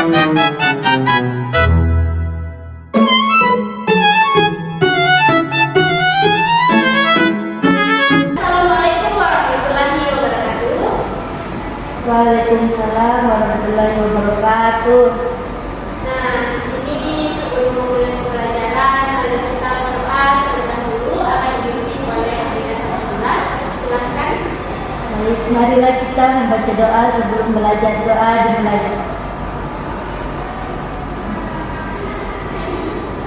Assalamualaikum warahmatullahi wabarakatuh. Waalaikumsalam warahmatullahi wabarakatuh. Nah, di sini sebelum memulai pembelajaran, mari kita berdoa terlebih dahulu akan dipimpin oleh Hafidah Sastra. Silakan. Baik, marilah kita membaca doa sebelum belajar. Doa dimulai.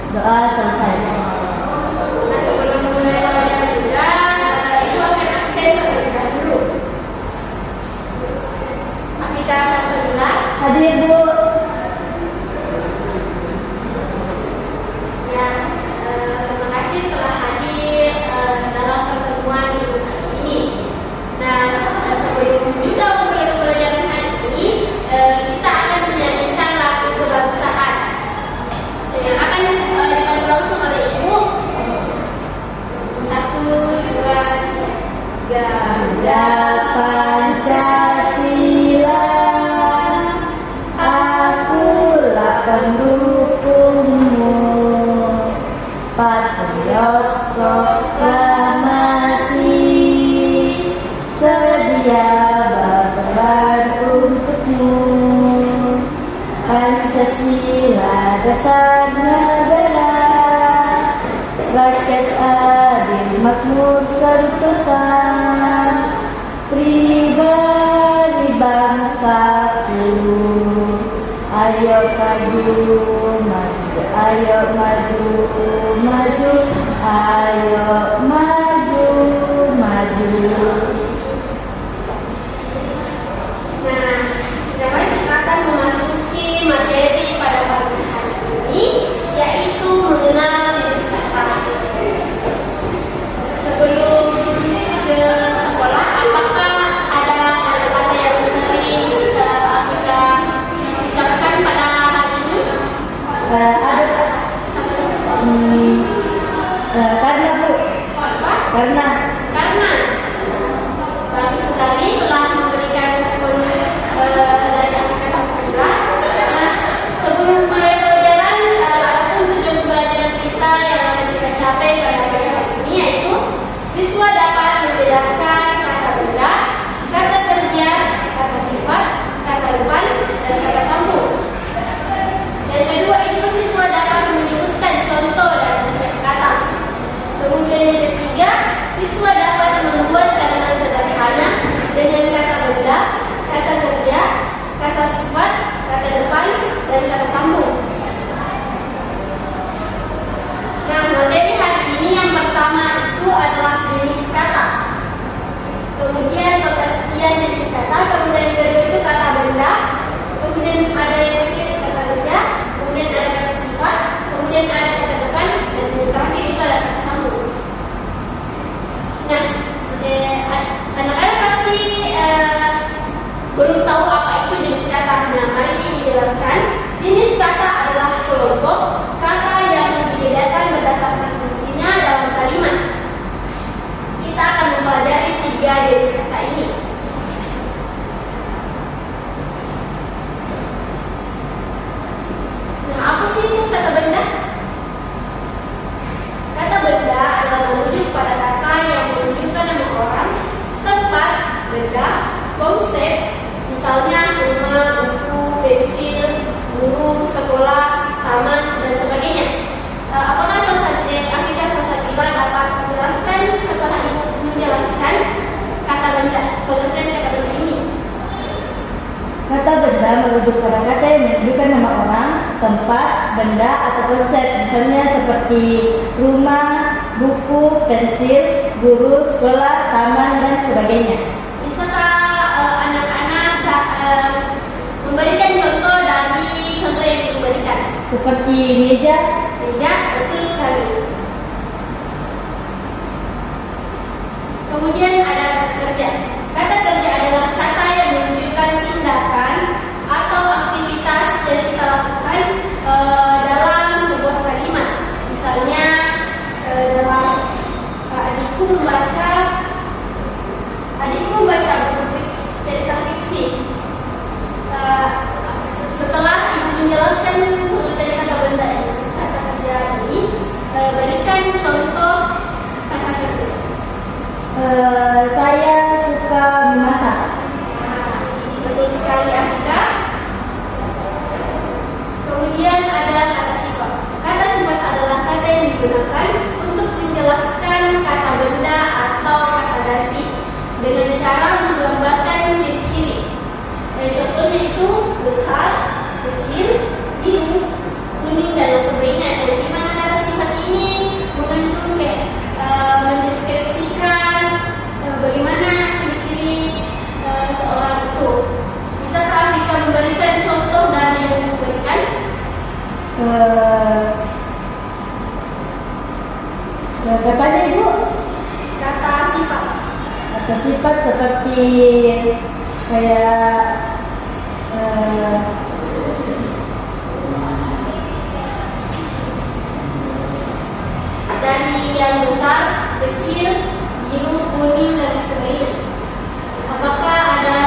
Doa selesai. Nah, sebelum memulai pembelajaran juga, Ibu akan absen terlebih dahulu. Hafidah Sastra. Hadir, Bu. Ya, terima kasih telah hadir dalam pertemuan minggu kali ini. Nah, sebelum juga memulai pembelajaran hari ini, kita akan menyanyikan lagu kebangsaan yang akan dipandu langsung oleh Ibu. 1, 2, 3. Ganda Pancasila, akulah pendukungmu. Patriot proklamasi, sedia berperan untukmu. Pancasila dasar negara, rakyat adil makmur sentosa, pribadi bangsaku. Ayo maju, maju, ayo maju, maju, ayo maju, maju. Nah, sekarang kita akan memasuki materi pada pagi hari ini, yaitu mengenal jenis kata. Sebelum ke sekolah, apakah ada kata-kata yang sering kita ucapkan pada hari ini? Ada karena, Bu. Apa? Karena Karena bagus sekali telah memberikan respon dari Afrika Sastra. Nah, sebelum mulai pelajaran, apapun tujuan pembelajaran kita yang akan kita capai pada hari ini, yaitu siswa dapat membedakan kata benda, kata kerja, kata sifat, kata depan, dan kata sambung. Yang kedua itu siswa dapat menyebutkan contoh dari setiap kata. Kemudian yang ketiga, siswa dapat membuat kalimat sederhana dengan kata benda, kata kerja, kata sifat, kata depan, dan kata sambung. Nah, materi hari ini yang pertama itu adalah jenis kata. Kemudian pengertian jenis kata, kemudian yang kedua itu kata benda, kemudian ada yang ketiga kata kerja, kemudian ada kata sifat, kemudian ada kata depan, dan yang terakhir itu ada kata sambung. Nah, anak-anak pasti belum tahu apa itu jenis kata. Nah, mari menjelaskan. Jenis kata adalah kelompok kata yang dibedakan berdasarkan fungsinya dalam kalimat. Kita akan mempelajari 3 jenis kata ini. Nah, apa sih itu kata benda? Kata benda adalah merujuk pada kata yang menunjukkan nama orang, tempat, benda, konsep, misalnya rumah, buku, pensil, guru, sekolah, taman, dan sebagainya. Apakah Afrika Sastra dapat menjelaskan setelah Ibu menjelaskan kata benda, pengertian kata benda ini? kata benda merujuk pada kata yang menunjukkan nama orang, tempat, benda, atau konsep. Misalnya seperti rumah, buku, pensil, guru, sekolah, taman, dan sebagainya. Bisakah anak-anak memberikan contoh dari contoh yang diberikan? Seperti meja, Meja, betul sekali. Kemudian ada kata kerja. Kata kerja adalah kata yang menunjukkan tindakan atau aktivitas yang kita lakukan dalam sebuah kalimat. Misalnya dalam adikku membaca buku cerita fiksi. Setelah ibu Eh, katanya Ibu, Kata sifat. kata sifat seperti kayak eh, Dari yang besar, kecil, biru, kuning, dan sebagainya. Apakah ada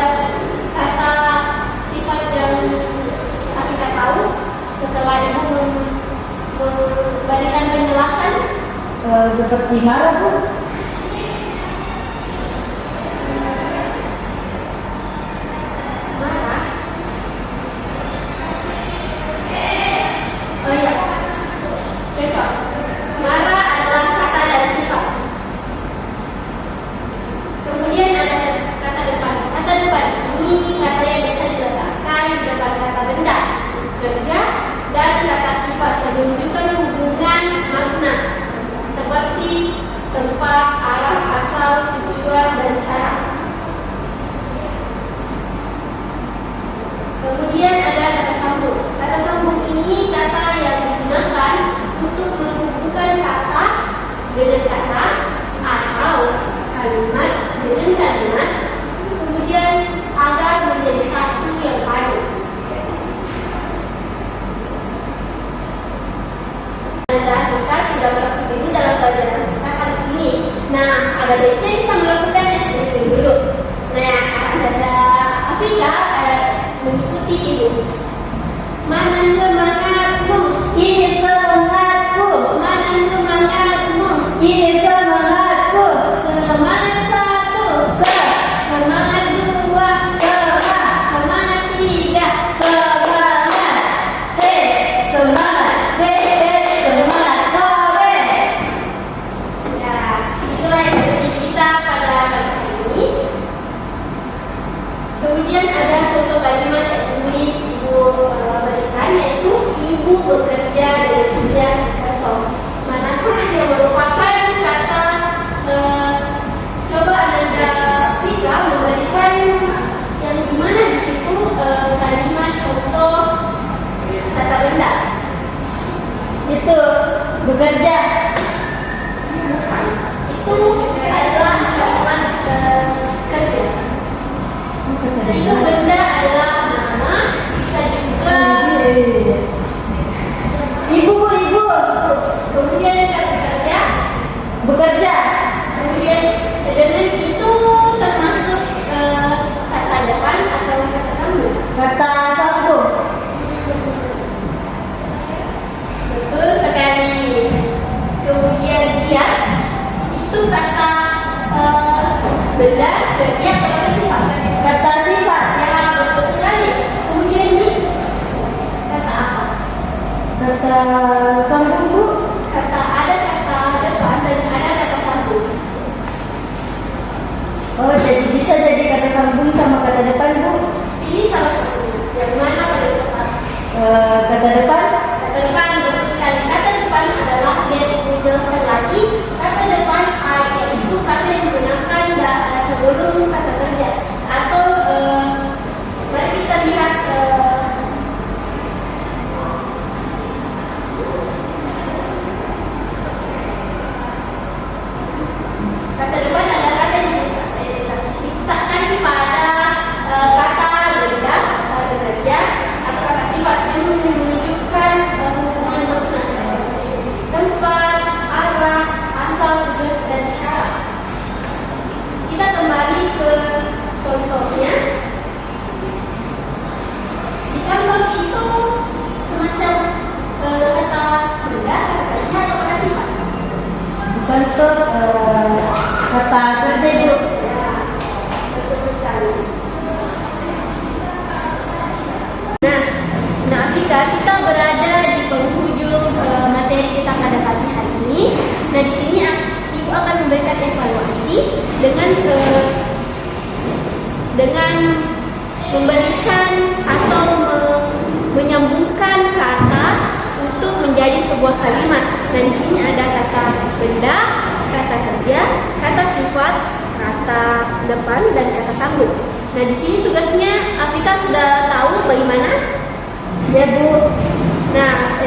kata sifat yang kita tahu setelah Ibu memberikan penjelasan? seperti marah Bu. Marah. Oh iya, cocok. Marah adalah kata dari sifat. Kemudian ada kata depan. Kata depan ini kata yang biasa diletakkan di depan kata benda, kerja, dan kata sifat yang menunjukkan hubungan makna seperti tempat, arah, asal, tujuan, dan cara. Kemudian ada kata sambung. Kata sambung ini kata yang digunakan untuk menghubungkan kata dengan kata atau kalimat dengan kalimat, kemudian agar menjadi satu yang padu. Kita sudah merasa dulu dalam pelajaran kita kali ini. Nah, ada baiknya kita melakukan SPP dulu. Nah, ada Afrika mengikuti Ibu. Mana semangatmu? Ini semangatku. Mana semangatmu? Ini semangatku. Semangat satu, semangat dua, semangat tiga. Semangat, semangat, semangat sore. Ya, itulah SPP kita pada kali ini. Kemudian ada contoh kalimat yang ingin Ibu berikan, yaitu Ibu bekerja dan kemudian contoh. Manakah yang merupakan kata coba Anda Fika memberikan yang dimana di situ kalimat contoh kata benda. Itu bekerja. Bukan. Itu adalah kalimat kerja. Itu benda adalah nama, bisa juga Ibu, ibu kemudian kata kerja, bekerja. kemudian dengan itu termasuk kata depan atau kata sambung. Kata sambung. Betul sekali. Kemudian giat itu kata benda, kerja atau kata sifat. Kata sifat. Ya, betul sekali. Kemudian ini kata apa? Kata sambung Bu. Ada kata depan dan ada kata sambung. Oh, jadi bisa jadi kata sambung sama kata depan Bu. Ini salah satunya. Yang mana pada depan? Kata depan. Kata depan betul sekali. Kata depan adalah biar dijelaskan lagi. Kata depan yaitu kata yang digunakan sebelum kata kerja. Atau mari kita lihat kata depan adalah kata yang diletakkan pada kata benda, kata kerja, atau kata sifat yang menunjukkan hubungan makna seperti tempat, arah, asal, tujuan, dan cara. Kita kembali ke contohnya. Di kantor itu semacam kata benda, kata kerja, atau kata sifat. Bukan tuh kata kerja Bu. Ya, betul sekali. Nah, kita berada di penghujung materi kita pada pagi hari ini. Nah, di sini Ibu akan memberikan evaluasi dengan memberikan atau menyambungkan kata untuk menjadi sebuah kalimat. Nah, di sini ada kata benda, kata kerja, kata sifat, kata depan, dan kata sambung. Nah, di sini tugasnya Afika sudah tahu bagaimana? Ya Bu. Nah,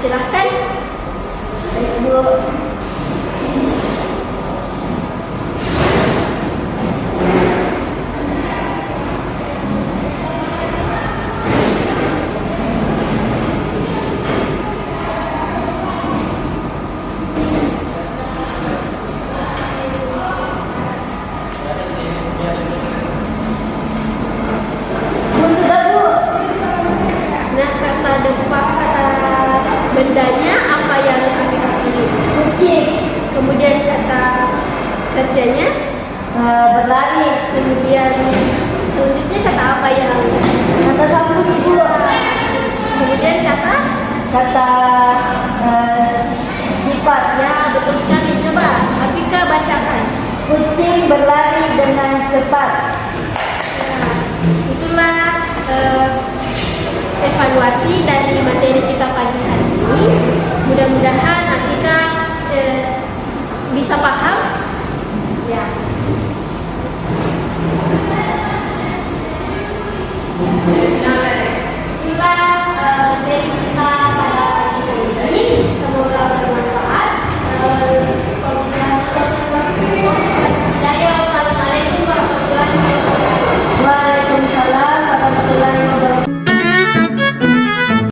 Silahkan. Baik, Bu. Bu, sudah, Bu. Nah, kata depan, kata bendanya apa yang kami pilih? Kucing. Kemudian kata kerjanya, Berlari. kemudian selanjutnya kata apa yang, Kata sambung, Bu. kemudian kata, Kata sifat. ya betul sekali. Coba Afika bacakan. Kucing berlari dengan cepat. Nah, itulah evaluasi dari materi kita pagi hari ini. Mudah-mudahan Afika bisa paham. Ya.